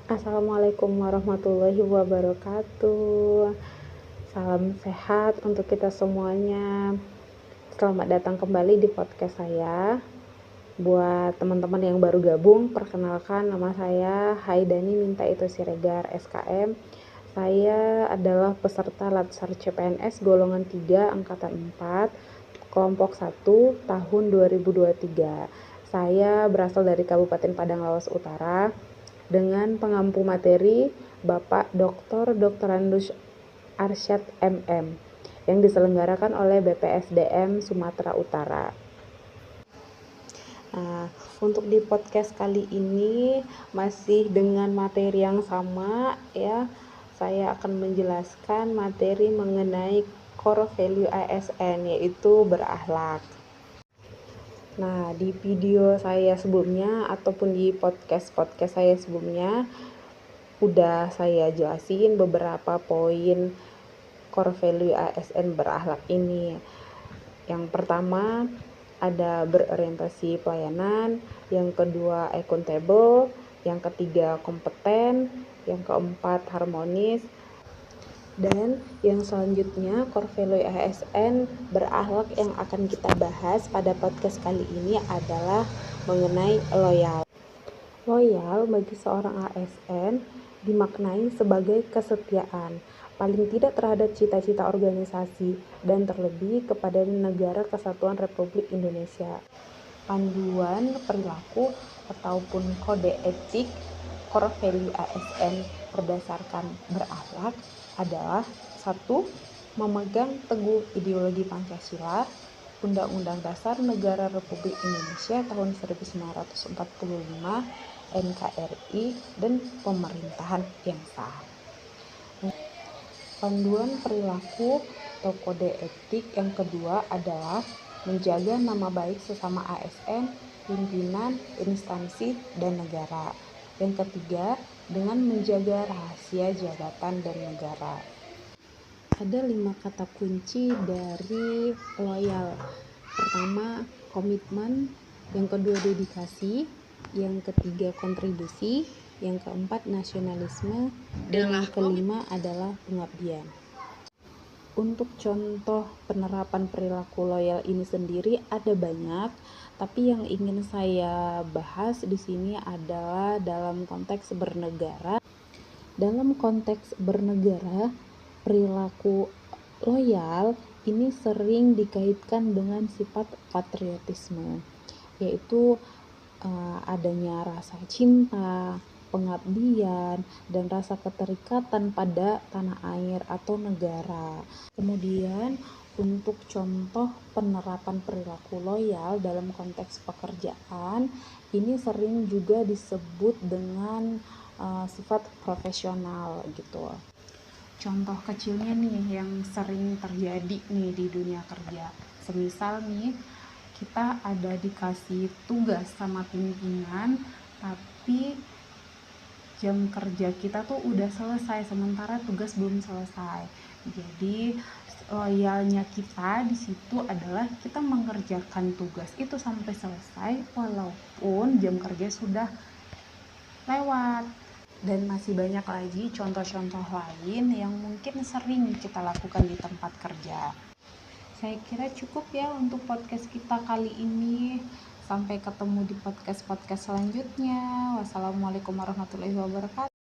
Assalamualaikum warahmatullahi wabarakatuh. Salam sehat untuk kita semuanya. Selamat datang kembali di podcast saya. Buat teman-teman yang baru gabung, perkenalkan nama saya Haidani Minta Itu Siregar SKM. Saya adalah peserta Latsar CPNS golongan 3 angkatan 4 kelompok 1 tahun 2023. Saya berasal dari Kabupaten Padang Lawas Utara dengan pengampu materi Bapak Dr. Andus Arsyad MM yang diselenggarakan oleh BPSDM Sumatera Utara. Nah, untuk di podcast kali ini masih dengan materi yang sama ya. Saya akan menjelaskan materi mengenai core value ASN, yaitu berakhlak. Nah, di video saya sebelumnya ataupun di podcast saya sebelumnya udah saya jelasin beberapa poin core value ASN berakhlak ini. Yang pertama ada berorientasi pelayanan, yang kedua accountable, yang ketiga kompeten, yang keempat harmonis, dan yang selanjutnya core value ASN berakhlak yang akan kita bahas pada podcast kali ini adalah mengenai loyal. Loyal bagi seorang ASN dimaknai sebagai kesetiaan, paling tidak terhadap cita-cita organisasi dan terlebih kepada Negara Kesatuan Republik Indonesia. Panduan perilaku ataupun kode etik core value ASN berdasarkan berakhlak adalah 1. Memegang teguh ideologi Pancasila, Undang-Undang Dasar Negara Republik Indonesia tahun 1945, NKRI, dan pemerintahan yang sah. Panduan perilaku atau kode etik yang kedua adalah menjaga nama baik sesama ASN, pimpinan, instansi, dan negara. Yang ketiga, dengan menjaga rahasia jabatan dan negara. Ada 5 kata kunci dari loyal. Pertama, komitmen. Yang kedua, dedikasi. Yang ketiga, kontribusi. Yang keempat, nasionalisme. Dan yang kelima adalah pengabdian. Untuk contoh penerapan perilaku loyal ini sendiri ada banyak, tapi yang ingin saya bahas di sini adalah dalam konteks bernegara. Dalam konteks bernegara, perilaku loyal ini sering dikaitkan dengan sifat patriotisme, yaitu adanya rasa cinta, pengabdian, dan rasa keterikatan pada tanah air atau negara. Kemudian untuk contoh penerapan perilaku loyal dalam konteks pekerjaan, ini sering juga disebut dengan sifat profesional gitu. Contoh kecilnya nih yang sering terjadi nih di dunia kerja. Semisal nih kita ada dikasih tugas sama pimpinan, tapi jam kerja kita tuh udah selesai, sementara tugas belum selesai. Jadi loyalnya kita di situ adalah kita mengerjakan tugas itu sampai selesai walaupun jam kerja sudah lewat. Dan masih banyak lagi contoh-contoh lain yang mungkin sering kita lakukan di tempat kerja. Saya kira cukup ya untuk podcast kita kali ini. Sampai ketemu di podcast selanjutnya. Wassalamualaikum warahmatullahi wabarakatuh.